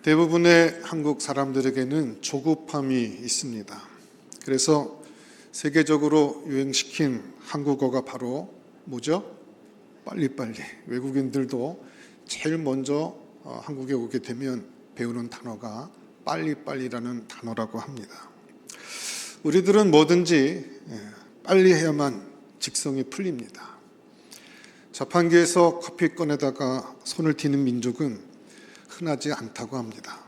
대부분의 한국 사람들에게는 조급함이 있습니다. 그래서 세계적으로 유행시킨 한국어가 바로 뭐죠? 빨리빨리. 외국인들도 제일 먼저 한국에 오게 되면 배우는 단어가 빨리빨리라는 단어라고 합니다. 우리들은 뭐든지 빨리 해야만 직성이 풀립니다. 자판기에서 커피 꺼내다가 손을 디는 민족은 흔하지 않다고 합니다.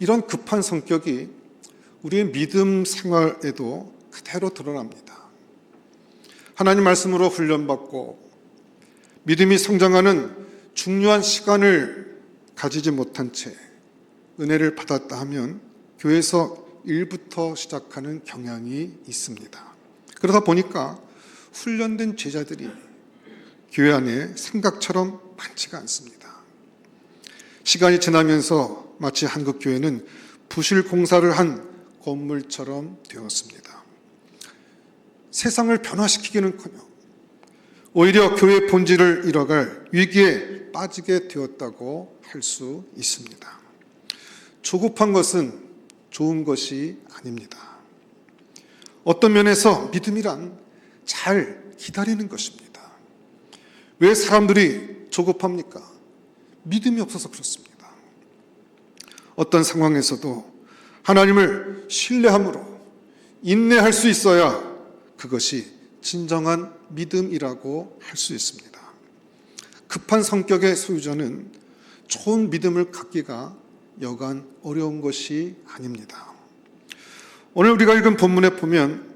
이런 급한 성격이 우리의 믿음 생활에도 그대로 드러납니다. 하나님 말씀으로 훈련받고 믿음이 성장하는 중요한 시간을 가지지 못한 채 은혜를 받았다 하면 교회에서 일부터 시작하는 경향이 있습니다. 그러다 보니까 훈련된 제자들이 교회 안에 생각처럼 많지가 않습니다. 시간이 지나면서 마치 한국 교회는 부실 공사를 한 건물처럼 되었습니다. 세상을 변화시키기는커녕 오히려 교회의 본질을 잃어갈 위기에 빠지게 되었다고 할 수 있습니다. 조급한 것은 좋은 것이 아닙니다. 어떤 면에서 믿음이란 잘 기다리는 것입니다. 왜 사람들이 조급합니까? 믿음이 없어서 그렇습니다. 어떤 상황에서도 하나님을 신뢰함으로 인내할 수 있어야 그것이 진정한 믿음이라고 할 수 있습니다. 급한 성격의 소유자는 좋은 믿음을 갖기가 여간 어려운 것이 아닙니다. 오늘 우리가 읽은 본문에 보면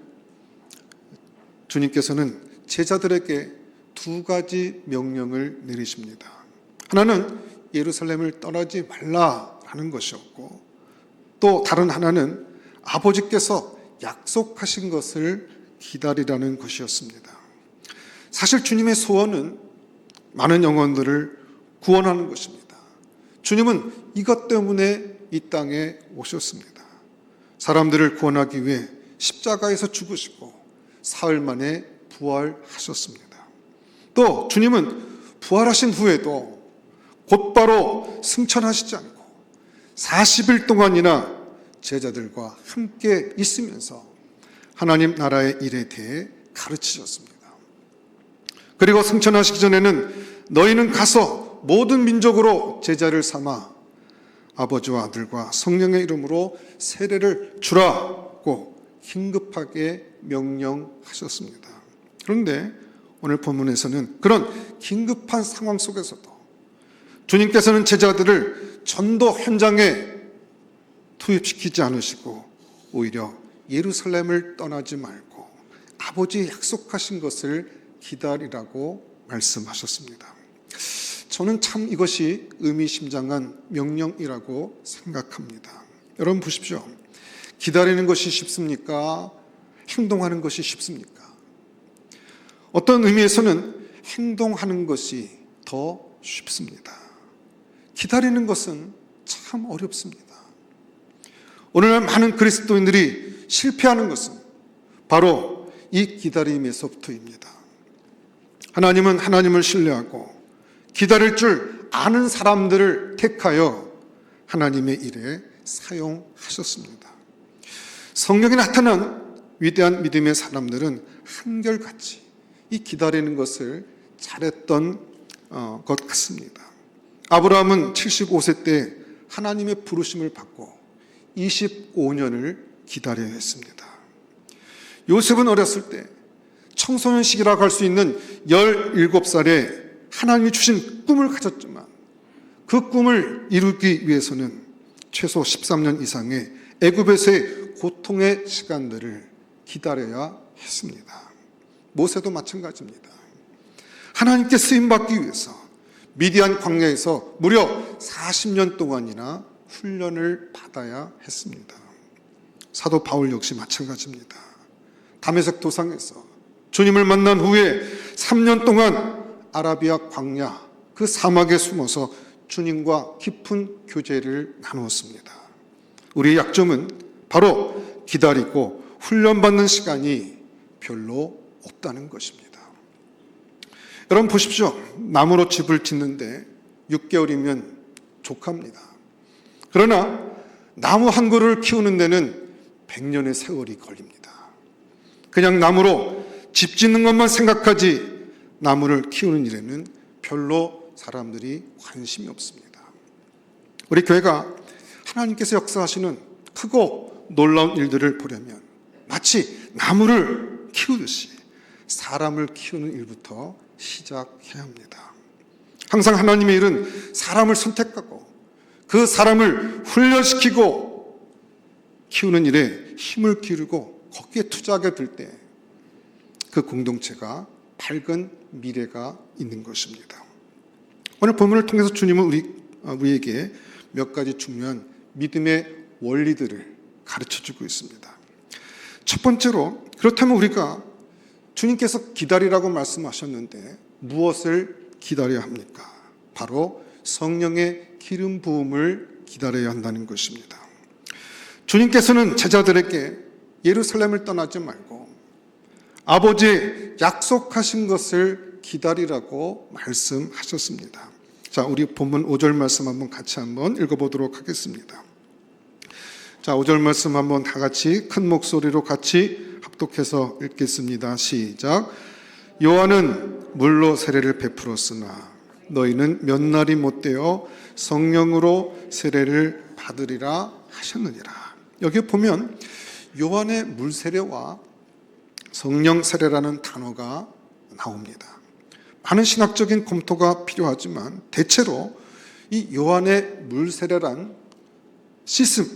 주님께서는 제자들에게 두 가지 명령을 내리십니다. 하나는 예루살렘을 떠나지 말라라는 것이었고, 또 다른 하나는 아버지께서 약속하신 것을 기다리라는 것이었습니다. 사실 주님의 소원은 많은 영혼들을 구원하는 것입니다. 주님은 이것 때문에 이 땅에 오셨습니다. 사람들을 구원하기 위해 십자가에서 죽으시고 사흘 만에 부활하셨습니다. 또 주님은 부활하신 후에도 곧바로 승천하시지 않고 40일 동안이나 제자들과 함께 있으면서 하나님 나라의 일에 대해 가르치셨습니다. 그리고 승천하시기 전에는 너희는 가서 모든 민족으로 제자를 삼아 아버지와 아들과 성령의 이름으로 세례를 주라고 긴급하게 명령하셨습니다. 그런데 오늘 본문에서는 그런 긴급한 상황 속에서도 주님께서는 제자들을 전도 현장에 투입시키지 않으시고 오히려 예루살렘을 떠나지 말고 아버지 약속하신 것을 기다리라고 말씀하셨습니다. 저는 참 이것이 의미심장한 명령이라고 생각합니다. 여러분 보십시오. 기다리는 것이 쉽습니까? 행동하는 것이 쉽습니까? 어떤 의미에서는 행동하는 것이 더 쉽습니다. 기다리는 것은 참 어렵습니다. 오늘날 많은 그리스도인들이 실패하는 것은 바로 이 기다림에서부터입니다. 하나님은 하나님을 신뢰하고 기다릴 줄 아는 사람들을 택하여 하나님의 일에 사용하셨습니다. 성경에 나타난 위대한 믿음의 사람들은 한결같이 이 기다리는 것을 잘했던 것 같습니다. 아브라함은 75세 때 하나님의 부르심을 받고 25년을 기다려야 했습니다. 요셉은 어렸을 때 청소년 시기라고 할 수 있는 17살에 하나님이 주신 꿈을 가졌지만 그 꿈을 이루기 위해서는 최소 13년 이상의 애굽에서의 고통의 시간들을 기다려야 했습니다. 모세도 마찬가지입니다. 하나님께 쓰임받기 위해서 미디안 광야에서 무려 40년 동안이나 훈련을 받아야 했습니다. 사도 바울 역시 마찬가지입니다. 다메섹 도상에서 주님을 만난 후에 3년 동안 아라비아 광야 그 사막에 숨어서 주님과 깊은 교제를 나누었습니다. 우리의 약점은 바로 기다리고 훈련받는 시간이 별로 없다는 것입니다. 여러분 보십시오. 나무로 집을 짓는데 6개월이면 족합니다. 그러나 나무 한 그루를 키우는 데는 100년의 세월이 걸립니다. 그냥 나무로 집 짓는 것만 생각하지 나무를 키우는 일에는 별로 사람들이 관심이 없습니다. 우리 교회가 하나님께서 역사하시는 크고 놀라운 일들을 보려면 마치 나무를 키우듯이 사람을 키우는 일부터 시작해야 합니다. 항상 하나님의 일은 사람을 선택하고 그 사람을 훈련시키고 키우는 일에 힘을 기울이고 거기에 투자하게 될 때 그 공동체가 밝은 미래가 있는 것입니다. 오늘 본문을 통해서 주님은 우리에게 몇 가지 중요한 믿음의 원리들을 가르쳐주고 있습니다. 첫 번째로, 그렇다면 우리가 주님께서 기다리라고 말씀하셨는데 무엇을 기다려야 합니까? 바로 성령의 기름 부음을 기다려야 한다는 것입니다. 주님께서는 제자들에게 예루살렘을 떠나지 말고 아버지의 약속하신 것을 기다리라고 말씀하셨습니다. 자, 우리 본문 5절 말씀 한번 같이 한번 읽어보도록 하겠습니다. 자, 5절 말씀 한번 다 같이 큰 목소리로 같이 합독해서 읽겠습니다. 시작. 요한은 물로 세례를 베풀었으나 너희는 몇 날이 못되어 성령으로 세례를 받으리라 하셨느니라. 여기 보면 요한의 물 세례와 성령 세례라는 단어가 나옵니다. 많은 신학적인 검토가 필요하지만 대체로 이 요한의 물 세례란 시슴,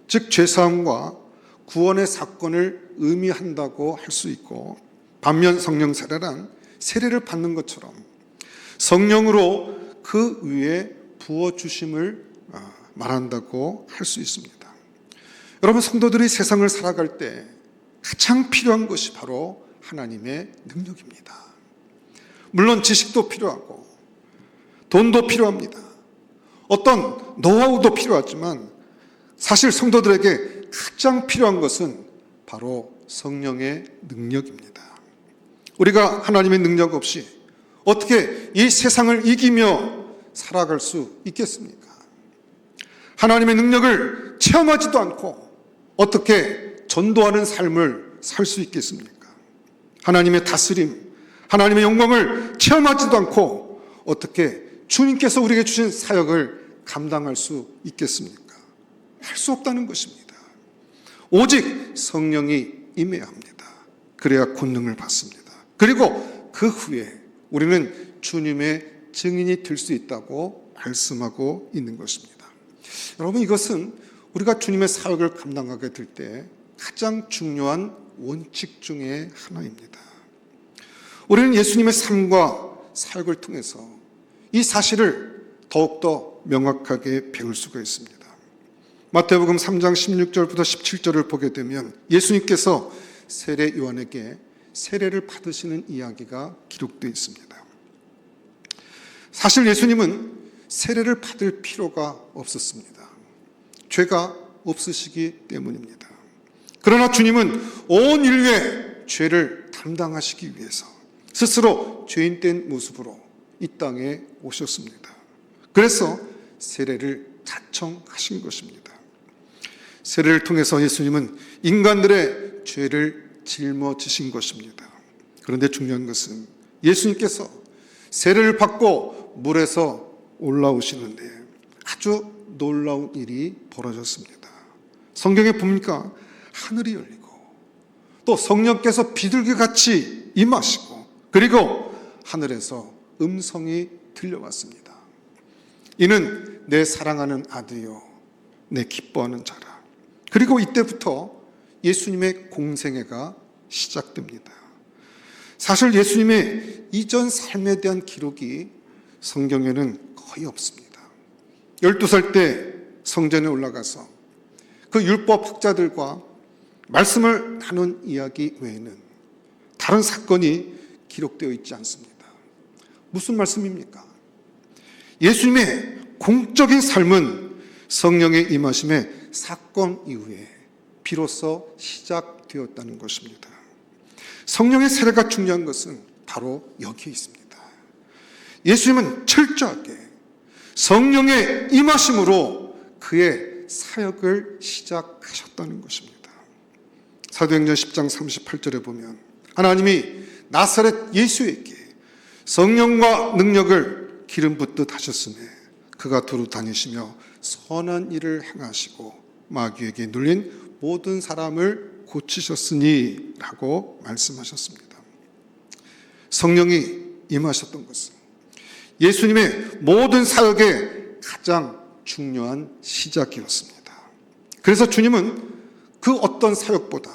즉 죄사함과 구원의 사건을 의미한다고 할 수 있고, 반면 성령 세례란 세례를 받는 것처럼 성령으로 그 위에 부어주심을 말한다고 할 수 있습니다. 여러분, 성도들이 세상을 살아갈 때 가장 필요한 것이 바로 하나님의 능력입니다. 물론 지식도 필요하고 돈도 필요합니다. 어떤 노하우도 필요하지만 사실 성도들에게 가장 필요한 것은 바로 성령의 능력입니다. 우리가 하나님의 능력 없이 어떻게 이 세상을 이기며 살아갈 수 있겠습니까? 하나님의 능력을 체험하지도 않고 어떻게 전도하는 삶을 살 수 있겠습니까? 하나님의 다스림, 하나님의 영광을 체험하지도 않고 어떻게 주님께서 우리에게 주신 사역을 감당할 수 있겠습니까? 할 수 없다는 것입니다. 오직 성령이 임해야 합니다. 그래야 권능을 받습니다. 그리고 그 후에 우리는 주님의 증인이 될 수 있다고 말씀하고 있는 것입니다. 여러분, 이것은 우리가 주님의 사역을 감당하게 될 때 가장 중요한 원칙 중에 하나입니다. 우리는 예수님의 삶과 사역을 통해서 이 사실을 더욱더 명확하게 배울 수가 있습니다. 마태복음 3장 16절부터 17절을 보게 되면 예수님께서 세례 요한에게 세례를 받으시는 이야기가 기록되어 있습니다. 사실 예수님은 세례를 받을 필요가 없었습니다. 죄가 없으시기 때문입니다. 그러나 주님은 온 인류의 죄를 담당하시기 위해서 스스로 죄인된 모습으로 이 땅에 오셨습니다. 그래서 세례를 자청하신 것입니다. 세례를 통해서 예수님은 인간들의 죄를 짊어지신 것입니다. 그런데 중요한 것은 예수님께서 세례를 받고 물에서 올라오시는데 아주 놀라운 일이 벌어졌습니다. 성경에 보니까 하늘이 열리고 또 성령께서 비둘기같이 임하시고 그리고 하늘에서 음성이 들려왔습니다. 이는 내 사랑하는 아들이요 내 기뻐하는 자라. 그리고 이때부터 예수님의 공생애가 시작됩니다. 사실 예수님의 이전 삶에 대한 기록이 성경에는 거의 없습니다. 12살 때 성전에 올라가서 그 율법 학자들과 말씀을 나눈 이야기 외에는 다른 사건이 기록되어 있지 않습니다. 무슨 말씀입니까? 예수님의 공적인 삶은 성령의 임하심의 사건 이후에 비로소 시작되었다는 것입니다. 성령의 세례가 중요한 것은 바로 여기에 있습니다. 예수님은 철저하게 성령의 임하심으로 그의 사역을 시작하셨다는 것입니다. 사도행전 10장 38절에 보면 하나님이 나사렛 예수에게 성령과 능력을 기름 붓듯 하셨으며 그가 두루 다니시며 선한 일을 행하시고 마귀에게 눌린 모든 사람을 고치셨으니 라고 말씀하셨습니다. 성령이 임하셨던 것은 예수님의 모든 사역의 가장 중요한 시작이었습니다. 그래서 주님은 그 어떤 사역보다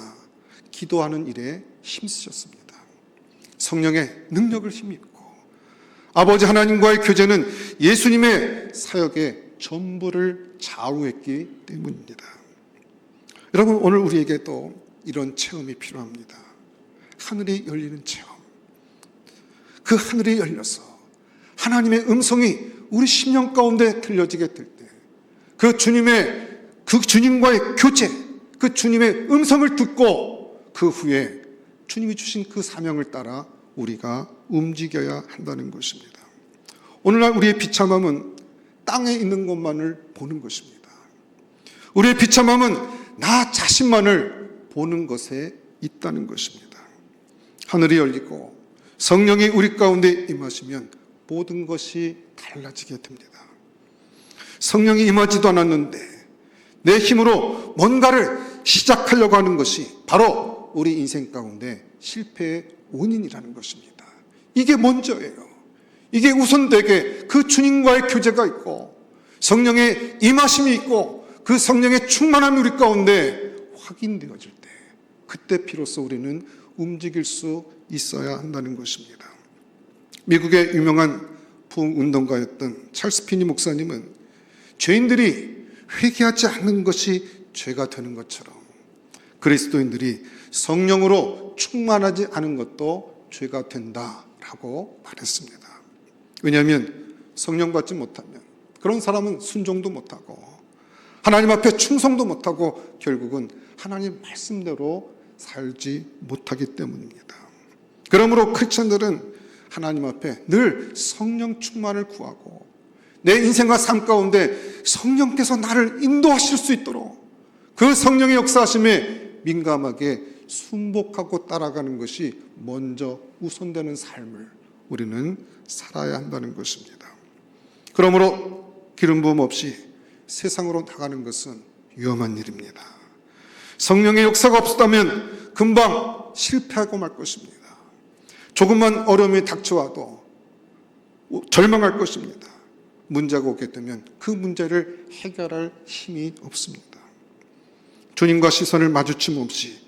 기도하는 일에 힘쓰셨습니다. 성령의 능력을 힘입고 아버지 하나님과의 교제는 예수님의 사역의 전부를 좌우했기 때문입니다. 여러분, 오늘 우리에게도 이런 체험이 필요합니다. 하늘이 열리는 체험. 그 하늘이 열려서 하나님의 음성이 우리 심령 가운데 들려지게 될 때 그 주님과의 교제, 그 주님의 음성을 듣고 그 후에 주님이 주신 그 사명을 따라 우리가 움직여야 한다는 것입니다. 오늘날 우리의 비참함은 땅에 있는 것만을 보는 것입니다. 우리의 비참함은 나 자신만을 보는 것에 있다는 것입니다. 하늘이 열리고 성령이 우리 가운데 임하시면 모든 것이 달라지게 됩니다. 성령이 임하지도 않았는데 내 힘으로 뭔가를 시작하려고 하는 것이 바로 우리 인생 가운데 실패의 원인이라는 것입니다. 이게 먼저예요. 이게 우선되게 그 주님과의 교제가 있고 성령의 임하심이 있고 그 성령의 충만함이 우리 가운데 확인되어질 때 그때 비로소 우리는 움직일 수 있어야 한다는 것입니다. 미국의 유명한 부흥운동가였던 찰스 피니 목사님은 죄인들이 회개하지 않는 것이 죄가 되는 것처럼 그리스도인들이 성령으로 충만하지 않은 것도 죄가 된다라고 말했습니다. 왜냐하면 성령 받지 못하면 그런 사람은 순종도 못하고 하나님 앞에 충성도 못하고 결국은 하나님 말씀대로 살지 못하기 때문입니다. 그러므로 크리스천들은 하나님 앞에 늘 성령 충만을 구하고 내 인생과 삶 가운데 성령께서 나를 인도하실 수 있도록 그 성령의 역사하심에 민감하게 순복하고 따라가는 것이 먼저 우선되는 삶을 우리는 살아야 한다는 것입니다. 그러므로 기름 부음 없이 세상으로 나가는 것은 위험한 일입니다. 성령의 역사가 없었다면 금방 실패하고 말 것입니다. 조금만 어려움이 닥쳐와도 절망할 것입니다. 문제가 오게 되면 그 문제를 해결할 힘이 없습니다. 주님과 시선을 마주침 없이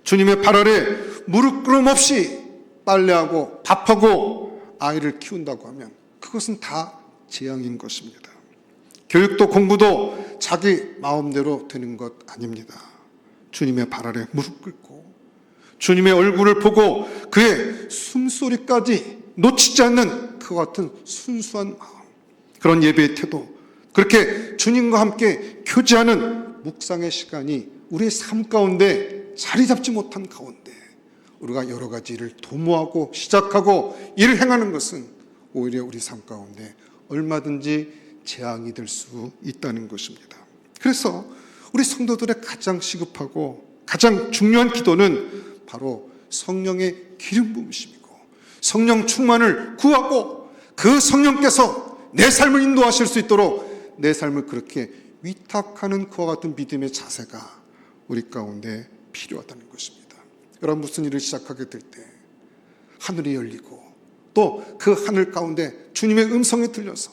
주님의 발 아래 무릎 꿇음 없이 빨래하고 밥하고 아이를 키운다고 하면 그것은 다 재앙인 것입니다. 교육도 공부도 자기 마음대로 되는 것 아닙니다. 주님의 발 아래 무릎 꿇고 주님의 얼굴을 보고 그의 숨소리까지 놓치지 않는 그와 같은 순수한 마음, 그런 예배의 태도, 그렇게 주님과 함께 교제하는 묵상의 시간이 우리의 삶 가운데 자리 잡지 못한 가운데 우리가 여러 가지 일을 도모하고 시작하고 일을 행하는 것은 오히려 우리 삶 가운데 얼마든지 재앙이 될 수 있다는 것입니다. 그래서 우리 성도들의 가장 시급하고 가장 중요한 기도는 바로 성령의 기름 부으심이고 성령 충만을 구하고 그 성령께서 내 삶을 인도하실 수 있도록 내 삶을 그렇게 위탁하는 그와 같은 믿음의 자세가 우리 가운데 필요하다는 것입니다. 여러분, 무슨 일을 시작하게 될 때 하늘이 열리고 또 그 하늘 가운데 주님의 음성이 들려서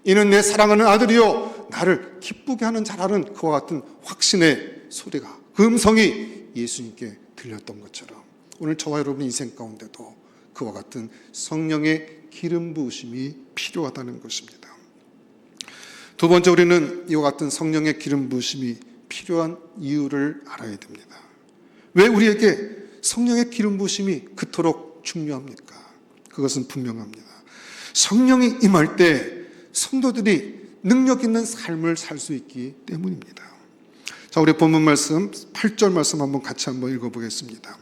이는 내 사랑하는 아들이요 나를 기쁘게 하는 자라는 그와 같은 확신의 소리가, 그 음성이 예수님께 들렸던 것처럼 오늘 저와 여러분 인생 가운데도 그와 같은 성령의 기름 부으심이 필요하다는 것입니다. 두 번째, 우리는 이와 같은 성령의 기름 부으심이 필요한 이유를 알아야 됩니다. 왜 우리에게 성령의 기름 부으심이 그토록 중요합니까? 그것은 분명합니다. 성령이 임할 때 성도들이 능력 있는 삶을 살 수 있기 때문입니다. 자, 우리 본문 말씀 8절 말씀 한번 같이 한번 읽어보겠습니다.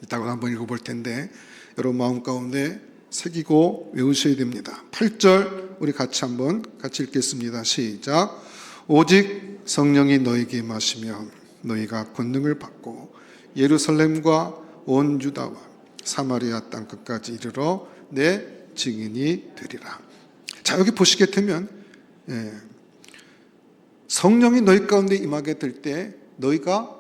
이따가 한번 읽어볼 텐데 여러분 마음 가운데 새기고 외우셔야 됩니다. 8절 우리 같이 읽겠습니다. 시작. 오직 성령이 너에게 임하시면 너희가 권능을 받고 예루살렘과 온 유다와 사마리아 땅 끝까지 이르러 내 증인이 되리라. 자, 여기 보시게 되면 성령이 너희 가운데 임하게 될 때 너희가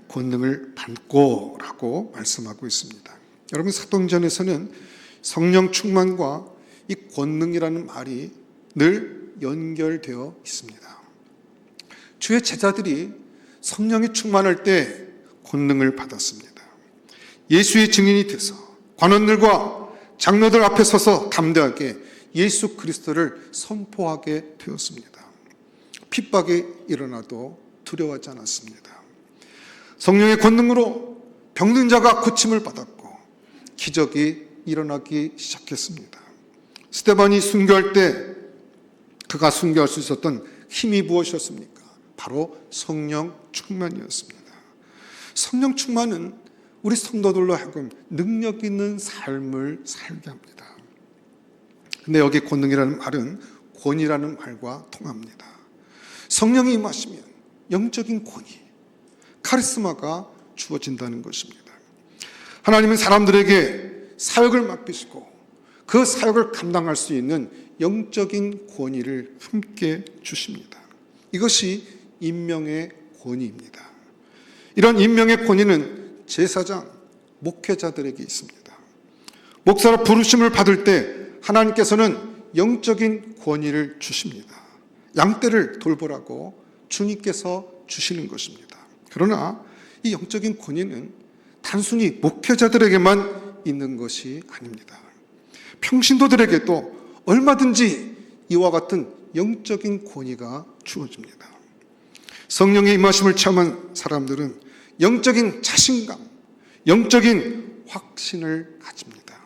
권능을 받고 라고 말씀하고 있습니다. 여러분, 사도행전에서는 성령 충만과 이 권능이라는 말이 늘 연결되어 있습니다. 주의 제자들이 성령이 충만할 때 권능을 받았습니다. 예수의 증인이 돼서 관원들과 장로들 앞에 서서 담대하게 예수 그리스도를 선포하게 되었습니다. 핍박이 일어나도 두려워하지 않았습니다. 성령의 권능으로 병든 자가 고침을 받았고 기적이 일어나기 시작했습니다. 스데반이 순교할 때 그가 순교할 수 있었던 힘이 무엇이었습니까? 바로 성령 충만이었습니다. 성령 충만은 우리 성도들로 하여금 능력 있는 삶을 살게 합니다. 근데 여기 권능이라는 말은 권위라는 말과 통합니다. 성령이 임하시면 영적인 권위, 카리스마가 주어진다는 것입니다. 하나님은 사람들에게 사역을 맡기시고 그 사역을 감당할 수 있는 영적인 권위를 함께 주십니다. 이것이 임명의 권위입니다. 이런 임명의 권위는 제사장, 목회자들에게 있습니다. 목사로 부르심을 받을 때 하나님께서는 영적인 권위를 주십니다. 양떼를 돌보라고 주님께서 주시는 것입니다. 그러나 이 영적인 권위는 단순히 목회자들에게만 있는 것이 아닙니다. 평신도들에게도 얼마든지 이와 같은 영적인 권위가 주어집니다. 성령의 임하심을 체험한 사람들은 영적인 자신감, 영적인 확신을 가집니다.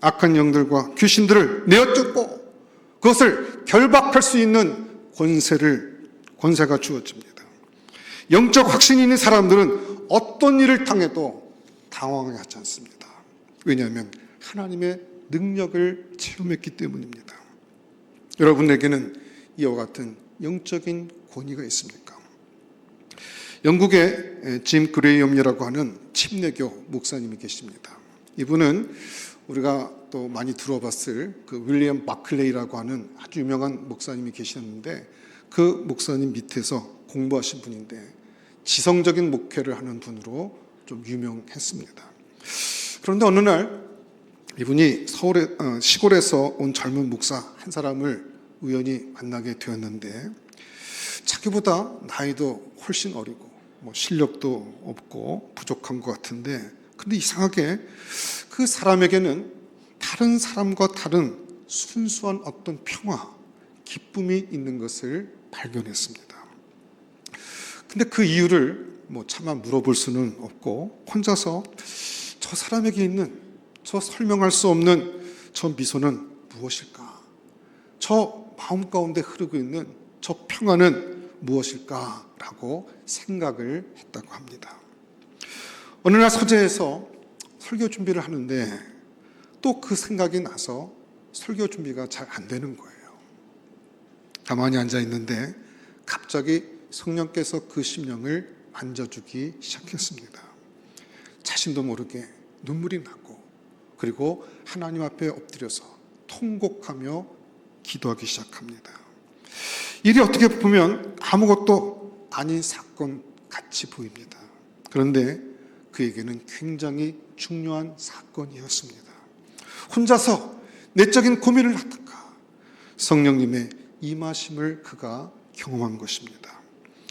악한 영들과 귀신들을 내어쫓고 그것을 결박할 수 있는 권세가 주어집니다. 영적 확신이 있는 사람들은 어떤 일을 당해도 당황하지 않습니다. 왜냐하면 하나님의 능력을 체험했기 때문입니다. 여러분에게는 이와 같은 영적인 권위가 있습니까? 영국의 짐 그레이엄이라고 하는 침례교 목사님이 계십니다. 이분은 우리가 또 많이 들어봤을 그 윌리엄 바클레이라고 하는 아주 유명한 목사님이 계셨는데 그 목사님 밑에서 공부하신 분인데 지성적인 목회를 하는 분으로 좀 유명했습니다. 그런데 어느 날 이분이 시골에서 온 젊은 목사 한 사람을 우연히 만나게 되었는데 자기보다 나이도 훨씬 어리고 실력도 없고 부족한 것 같은데 근데 이상하게 그 사람에게는 다른 사람과 다른 순수한 어떤 평화, 기쁨이 있는 것을 발견했습니다. 근데 그 이유를 차마 물어볼 수는 없고 혼자서 저 사람에게 있는 저 설명할 수 없는 저 미소는 무엇일까? 저 마음 가운데 흐르고 있는 저 평화는 무엇일까라고 생각을 했다고 합니다. 어느 날 서재에서 설교 준비를 하는데 또 그 생각이 나서 설교 준비가 잘 안 되는 거예요. 가만히 앉아 있는데 갑자기 성령께서 그 심령을 만져주기 시작했습니다. 자신도 모르게 눈물이 나고 그리고 하나님 앞에 엎드려서 통곡하며 기도하기 시작합니다. 일이 어떻게 보면 아무것도 아닌 사건 같이 보입니다. 그런데 그에게는 굉장히 중요한 사건이었습니다. 혼자서 내적인 고민을 하다가 성령님의 임하심을 그가 경험한 것입니다.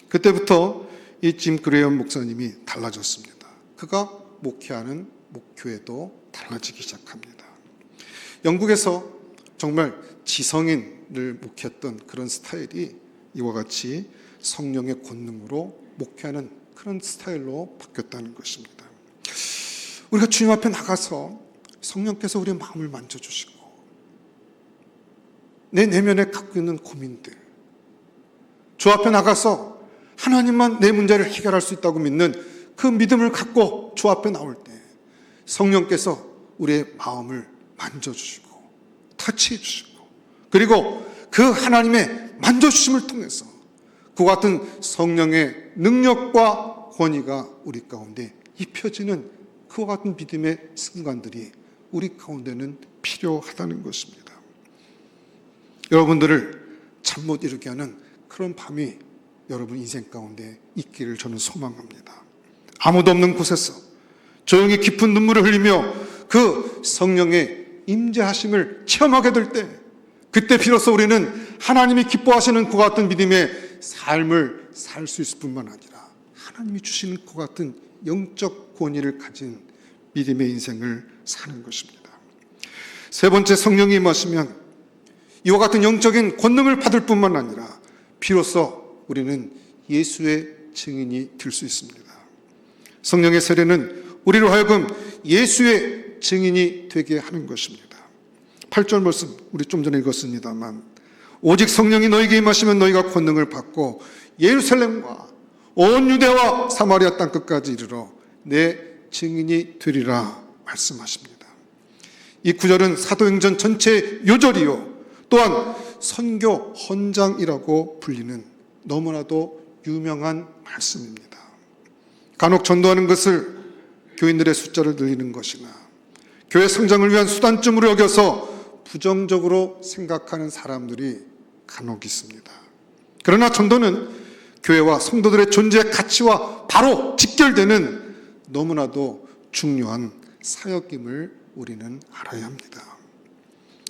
그때부터 이 짐 그레이엄 목사님이 달라졌습니다. 그가 목회하는 목교회도 달라지기 시작합니다. 영국에서 정말 지성인을 목회했던 그런 스타일이 이와 같이 성령의 권능으로 목회하는 그런 스타일로 바뀌었다는 것입니다. 우리가 주님 앞에 나가서 성령께서 우리의 마음을 만져주시고 내 내면에 갖고 있는 고민들, 주 앞에 나가서 하나님만 내 문제를 해결할 수 있다고 믿는 그 믿음을 갖고 주 앞에 나올 때 성령께서 우리의 마음을 만져주시고 터치해 주시고 그리고 그 하나님의 만져주심을 통해서 그와 같은 성령의 능력과 권위가 우리 가운데 입혀지는 그와 같은 믿음의 순간들이 우리 가운데는 필요하다는 것입니다. 여러분들을 잠 못 이루게 하는 그런 밤이 여러분 인생 가운데 있기를 저는 소망합니다. 아무도 없는 곳에서 조용히 깊은 눈물을 흘리며 그 성령의 임재하심을 체험하게 될 때, 그때 비로소 우리는 하나님이 기뻐하시는 그와 같은 믿음의 삶을 살 수 있을 뿐만 아니라 하나님이 주시는 그와 같은 영적 권위를 가진 믿음의 인생을 사는 것입니다. 세 번째, 성령이 임하시면 이와 같은 영적인 권능을 받을 뿐만 아니라 비로소 우리는 예수의 증인이 될 수 있습니다. 성령의 세례는 우리로 하여금 예수의 증인이 되게 하는 것입니다. 8절 말씀 우리 좀 전에 읽었습니다만, 오직 성령이 너희에게 임하시면 너희가 권능을 받고 예루살렘과 온 유대와 사마리아 땅끝까지 이르러 내 증인이 되리라 말씀하십니다. 이 구절은 사도행전 전체 요절이요, 또한 선교 헌장이라고 불리는 너무나도 유명한 말씀입니다. 간혹 전도하는 것을 교인들의 숫자를 늘리는 것이나 교회 성장을 위한 수단쯤으로 여겨서 부정적으로 생각하는 사람들이 간혹 있습니다. 그러나 전도는 교회와 성도들의 존재 가치와 바로 직결되는 너무나도 중요한 사역임을 우리는 알아야 합니다.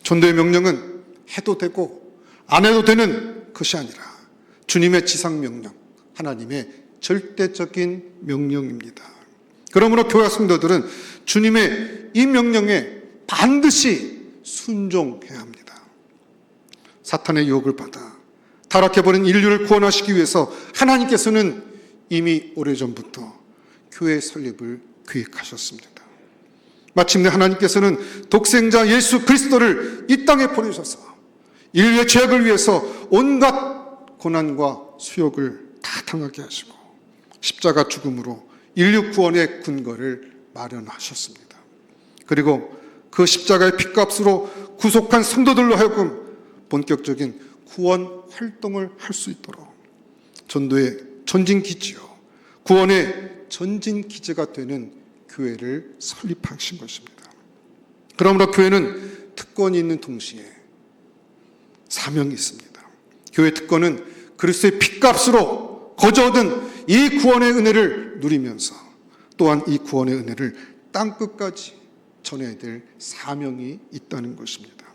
전도의 명령은 해도 되고 안 해도 되는 것이 아니라 주님의 지상명령, 하나님의 절대적인 명령입니다. 그러므로 교회 성도들은 주님의 이 명령에 반드시 순종해야 합니다. 사탄의 유혹을 받아 타락해버린 인류를 구원하시기 위해서 하나님께서는 이미 오래전부터 교회 설립을 계획하셨습니다. 마침내 하나님께서는 독생자 예수 그리스도를 이 땅에 보내셔서 인류의 죄악을 위해서 온갖 고난과 수욕을 다 당하게 하시고 십자가 죽음으로 인류 구원의 근거를 마련하셨습니다. 그리고 그 십자가의 핏값으로 구속한 성도들로 하여금 본격적인 구원 활동을 할 수 있도록 전도의 전진기지요, 구원의 전진기지가 되는 교회를 설립하신 것입니다. 그러므로 교회는 특권이 있는 동시에 사명이 있습니다. 교회 특권은 그리스도의 핏값으로 거저 얻은 이 구원의 은혜를 누리면서 또한 이 구원의 은혜를 땅끝까지 전해야 될 사명이 있다는 것입니다.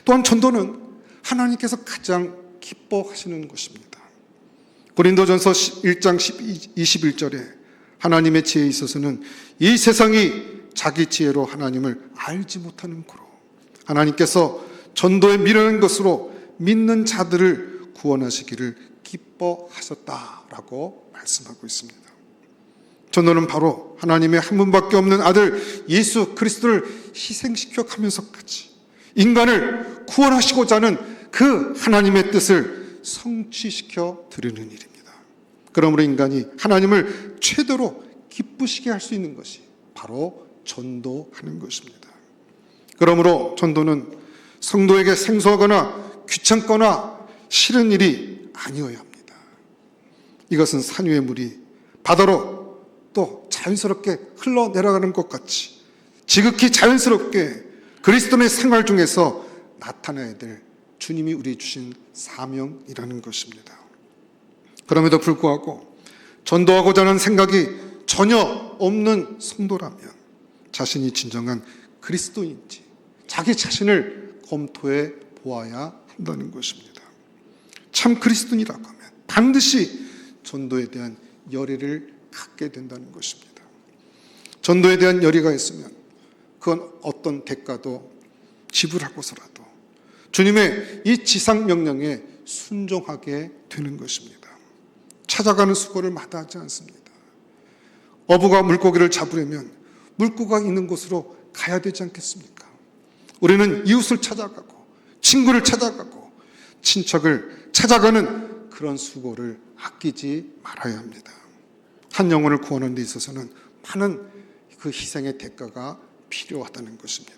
또한 전도는 하나님께서 가장 기뻐하시는 것입니다. 고린도전서 1장 21절에 하나님의 지혜에 있어서는 이 세상이 자기 지혜로 하나님을 알지 못하는 고로 하나님께서 전도에 미련한 것으로 믿는 자들을 구원하시기를 기뻐하셨다라고 말씀하고 있습니다. 전도는 바로 하나님의 한 분밖에 없는 아들 예수 그리스도를 희생시켜 가면서까지 인간을 구원하시고자 하는 그 하나님의 뜻을 성취시켜 드리는 일입니다. 그러므로 인간이 하나님을 최대로 기쁘시게 할 수 있는 것이 바로 전도하는 것입니다. 그러므로 전도는 성도에게 생소하거나 귀찮거나 싫은 일이 아니어야 합니다. 이것은 산 위의 물이 바다로 또 자연스럽게 흘러내려가는 것 같이 지극히 자연스럽게 그리스도의 생활 중에서 나타나야 될 주님이 우리 주신 사명이라는 것입니다. 그럼에도 불구하고 전도하고자 하는 생각이 전혀 없는 성도라면 자신이 진정한 그리스도인지 자기 자신을 검토해 보아야 한다는 것입니다. 참 그리스도인이라고 하면 반드시 전도에 대한 열의를 갖게 된다는 것입니다. 전도에 대한 열의가 있으면 그건 어떤 대가도 지불하고서라도 주님의 이 지상 명령에 순종하게 되는 것입니다. 찾아가는 수고를 마다하지 않습니다. 어부가 물고기를 잡으려면 물고기가 있는 곳으로 가야 되지 않겠습니까? 우리는 이웃을 찾아가고 친구를 찾아가고 친척을 찾아가는 그런 수고를 아끼지 말아야 합니다. 한 영혼을 구원하는 데 있어서는 많은 그 희생의 대가가 필요하다는 것입니다.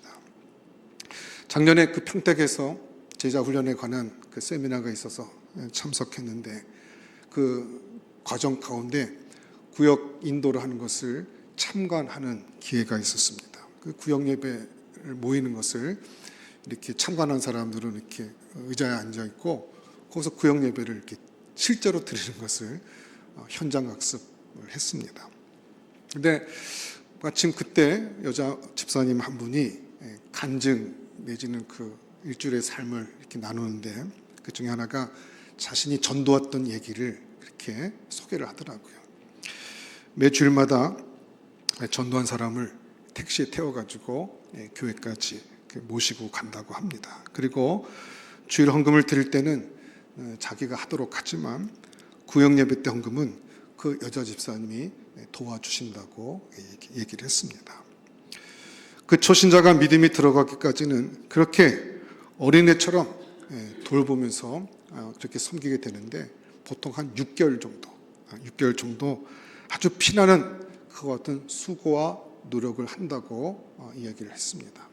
작년에 그 평택에서 제자 훈련에 관한 그 세미나가 있어서 참석했는데 그 과정 가운데 구역 인도를 하는 것을 참관하는 기회가 있었습니다. 그 구역 예배를 모이는 것을 이렇게 참관한 사람들은 이렇게 의자에 앉아 있고 거기서 구역 예배를 이렇게 실제로 드리는 것을 현장 학습을 했습니다. 근데 마침 그때 여자 집사님 한 분이 간증 내지는 그 일주일의 삶을 이렇게 나누는데 그 중에 하나가 자신이 전도했던 얘기를 그렇게 소개를 하더라고요. 매 주일마다 전도한 사람을 택시에 태워가지고 교회까지 모시고 간다고 합니다. 그리고 주일 헌금을 드릴 때는 자기가 하도록 하지만 구역 예배 때 헌금은 그 여자 집사님이 도와주신다고 얘기를 했습니다. 그 초신자가 믿음이 들어가기까지는 그렇게 어린애처럼 돌보면서 그렇게 섬기게 되는데 보통 한 6개월 정도 아주 피나는 그와 같은 수고와 노력을 한다고 이야기를 했습니다.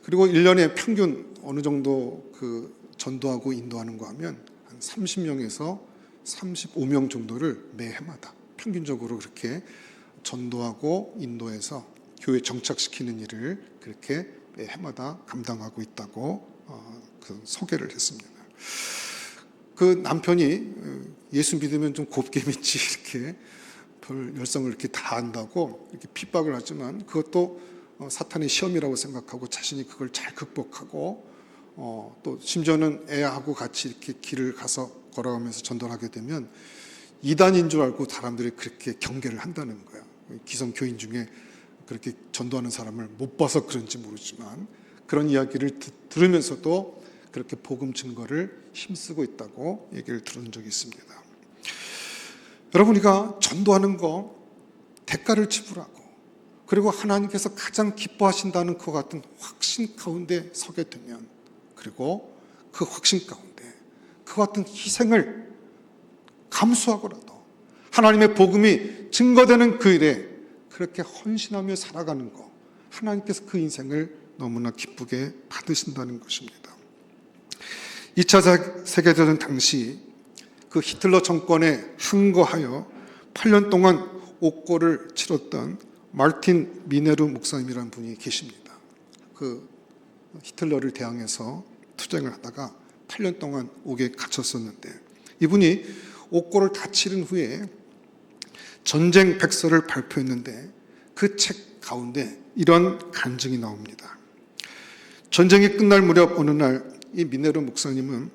그리고 1년에 평균 어느 정도 그 전도하고 인도하는가 하면 한 30명에서 35명 정도를 매 해마다 평균적으로 그렇게 전도하고 인도해서 교회 정착시키는 일을 그렇게 매 해마다 감당하고 있다고 그 소개를 했습니다. 그 남편이 예수 믿으면 좀 곱게 믿지 이렇게 별 열성을 이렇게 다 한다고 이렇게 핍박을 하지만 그것도 사탄의 시험이라고 생각하고 자신이 그걸 잘 극복하고 또 심지어는 애하고 같이 이렇게 길을 가서 걸어가면서 전도를 하게 되면 이단인 줄 알고 사람들이 그렇게 경계를 한다는 거예요. 기성교인 중에 그렇게 전도하는 사람을 못 봐서 그런지 모르지만 그런 이야기를 들으면서도 그렇게 복음 증거를 힘쓰고 있다고 얘기를 들은 적이 있습니다. 여러분, 우리가 전도하는 거 대가를 지불하고 그리고 하나님께서 가장 기뻐하신다는 그 같은 확신 가운데 서게 되면 그리고 그 확신 가운데 그 같은 희생을 감수하고라도 하나님의 복음이 증거되는 그 일에 그렇게 헌신하며 살아가는 거 하나님께서 그 인생을 너무나 기쁘게 받으신다는 것입니다. 2차 세계대전 당시 그 히틀러 정권에 항거하여 8년 동안 옥고를 치렀던 마르틴 미네르 목사님이라는 분이 계십니다. 그 히틀러를 대항해서 투쟁을 하다가 8년 동안 옥에 갇혔었는데 이분이 옥고를 다 치른 후에 전쟁 백서를 발표했는데 그 책 가운데 이런 간증이 나옵니다. 전쟁이 끝날 무렵 어느 날 이 미네르 목사님은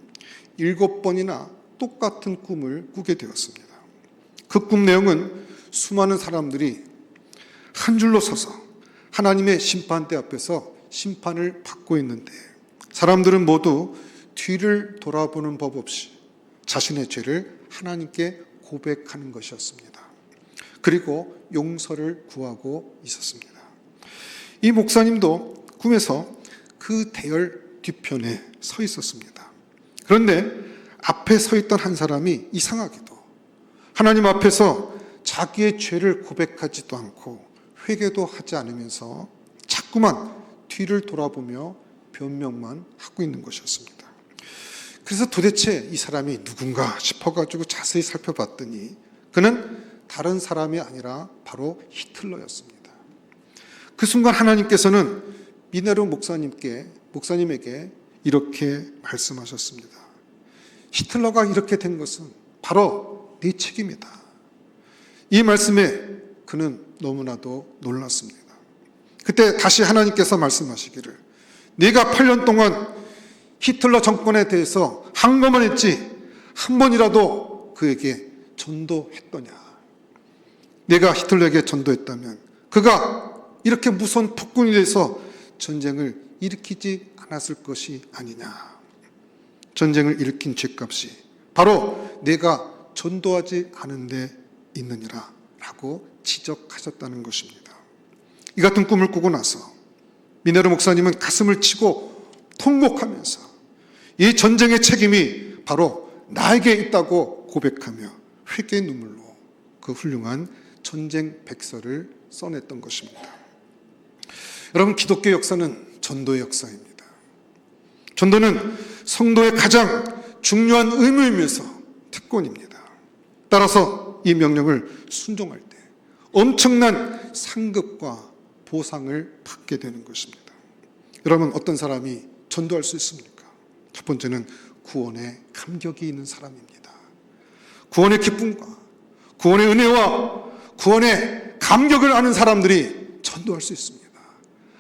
7번이나 똑같은 꿈을 꾸게 되었습니다. 그 꿈 내용은 수많은 사람들이 한 줄로 서서 하나님의 심판대 앞에서 심판을 받고 있는데 사람들은 모두 뒤를 돌아보는 법 없이 자신의 죄를 하나님께 고백하는 것이었습니다. 그리고 용서를 구하고 있었습니다. 이 목사님도 꿈에서 그 대열 뒤편에 서 있었습니다. 그런데 앞에 서 있던 한 사람이 이상하게도 하나님 앞에서 자기의 죄를 고백하지도 않고 회개도 하지 않으면서 자꾸만 뒤를 돌아보며 변명만 하고 있는 것이었습니다. 그래서 도대체 이 사람이 누군가 싶어가지고 자세히 살펴봤더니 그는 다른 사람이 아니라 바로 히틀러였습니다. 그 순간 하나님께서는 미네르 목사님에게 이렇게 말씀하셨습니다. 히틀러가 이렇게 된 것은 바로 네 책임이다. 이 말씀에 그는 너무나도 놀랐습니다. 그때 다시 하나님께서 말씀하시기를 네가 8년 동안 히틀러 정권에 대해서 항거만 했지 한 번이라도 그에게 전도했더냐. 내가 히틀러에게 전도했다면 그가 이렇게 무서운 폭군이 돼서 전쟁을 일으키지 않았을 것이 아니냐. 전쟁을 일으킨 죄값이 바로 내가 전도하지 않은 데 있느니라 라고 지적하셨다는 것입니다. 이 같은 꿈을 꾸고 나서 미네르 목사님은 가슴을 치고 통곡하면서 이 전쟁의 책임이 바로 나에게 있다고 고백하며 회개의 눈물로 그 훌륭한 전쟁 백서를 써냈던 것입니다. 여러분, 기독교 역사는 전도의 역사입니다. 전도는 성도의 가장 중요한 의무이면서 특권입니다. 따라서 이 명령을 순종할 때 엄청난 상급과 보상을 받게 되는 것입니다. 여러분, 어떤 사람이 전도할 수 있습니까? 첫 번째는 구원의 감격이 있는 사람입니다. 구원의 기쁨과 구원의 은혜와 구원의 감격을 아는 사람들이 전도할 수 있습니다.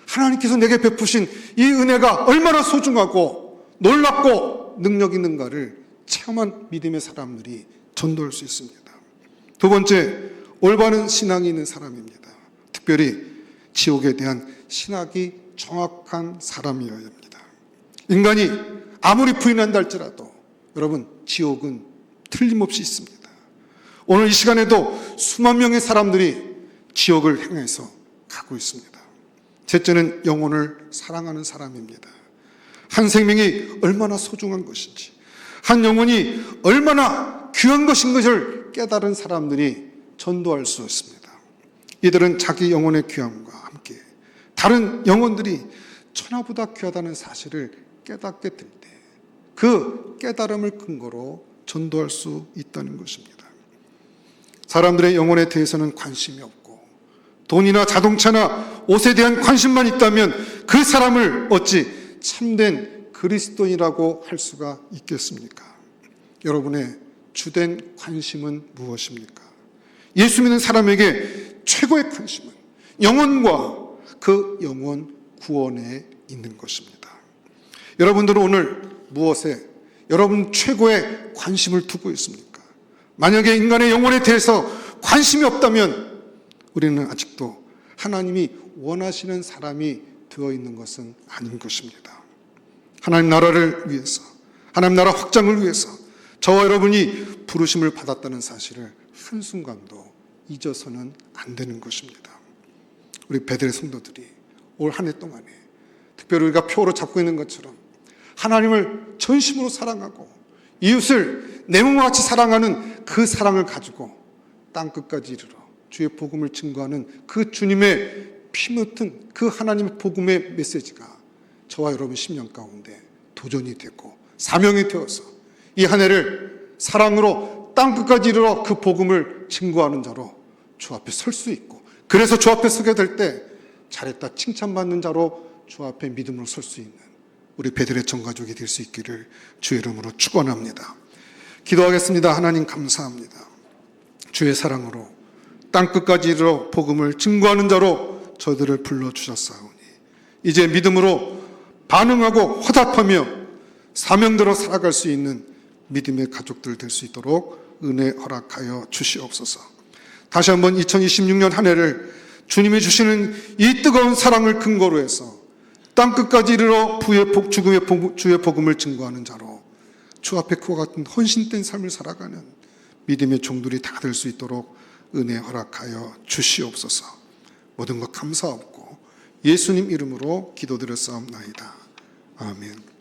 하나님께서 내게 베푸신 이 은혜가 얼마나 소중하고 놀랍고 능력 있는가를 체험한 믿음의 사람들이 전도할 수 있습니다. 두 번째, 올바른 신앙이 있는 사람입니다. 특별히 지옥에 대한 신학이 정확한 사람이어야 합니다. 인간이 아무리 부인한다 할지라도 여러분, 지옥은 틀림없이 있습니다. 오늘 이 시간에도 수만 명의 사람들이 지옥을 향해서 가고 있습니다. 셋째는 영혼을 사랑하는 사람입니다. 한 생명이 얼마나 소중한 것인지, 한 영혼이 얼마나 귀한 것인 것을 깨달은 사람들이 전도할 수 있습니다. 이들은 자기 영혼의 귀함과 함께 다른 영혼들이 천하보다 귀하다는 사실을 깨닫게 될 때 그 깨달음을 근거로 전도할 수 있다는 것입니다. 사람들의 영혼에 대해서는 관심이 없고 돈이나 자동차나 옷에 대한 관심만 있다면 그 사람을 어찌 참된 그리스도인이라고 할 수가 있겠습니까? 여러분의 주된 관심은 무엇입니까? 예수 믿는 사람에게 최고의 관심은 영혼과 그 영혼 구원에 있는 것입니다. 여러분들은 오늘 무엇에 여러분 최고의 관심을 두고 있습니까? 만약에 인간의 영혼에 대해서 관심이 없다면 우리는 아직도 하나님이 원하시는 사람이 되어 있는 것은 아닌 것입니다. 하나님 나라를 위해서, 하나님 나라 확장을 위해서 저와 여러분이 부르심을 받았다는 사실을 한순간도 잊어서는 안 되는 것입니다. 우리 베들의 성도들이 올 한 해 동안에 특별히 우리가 표로 잡고 있는 것처럼 하나님을 전심으로 사랑하고 이웃을 내 몸과 같이 사랑하는 그 사랑을 가지고 땅끝까지 이르러 주의 복음을 증거하는 그 주님의 피묻은 그 하나님의 복음의 메시지가 저와 여러분 심령 가운데 도전이 되고 사명이 되어서 이 한 해를 사랑으로 땅끝까지 이르러 그 복음을 증거하는 자로 주 앞에 설 수 있고, 그래서 주 앞에 서게 될 때 잘했다 칭찬받는 자로 주 앞에 믿음으로 설 수 있는 우리 베들의 전가족이 될 수 있기를 주의 이름으로 축원합니다. 기도하겠습니다. 하나님 감사합니다. 주의 사랑으로 땅끝까지 이르러 복음을 증거하는 자로 저들을 불러주셨사오니 이제 믿음으로 반응하고 화답하며 사명대로 살아갈 수 있는 믿음의 가족들 될 수 있도록 은혜 허락하여 주시옵소서. 다시 한번 2026년 한 해를 주님이 주시는 이 뜨거운 사랑을 근거로 해서 땅끝까지 이르러 주의 복음을 증거하는 자로 주 앞에 그와 같은 헌신된 삶을 살아가는 믿음의 종들이 다 될 수 있도록 은혜 허락하여 주시옵소서. 모든 것 감사하옵고 예수님 이름으로 기도드렸사옵나이다. 아멘.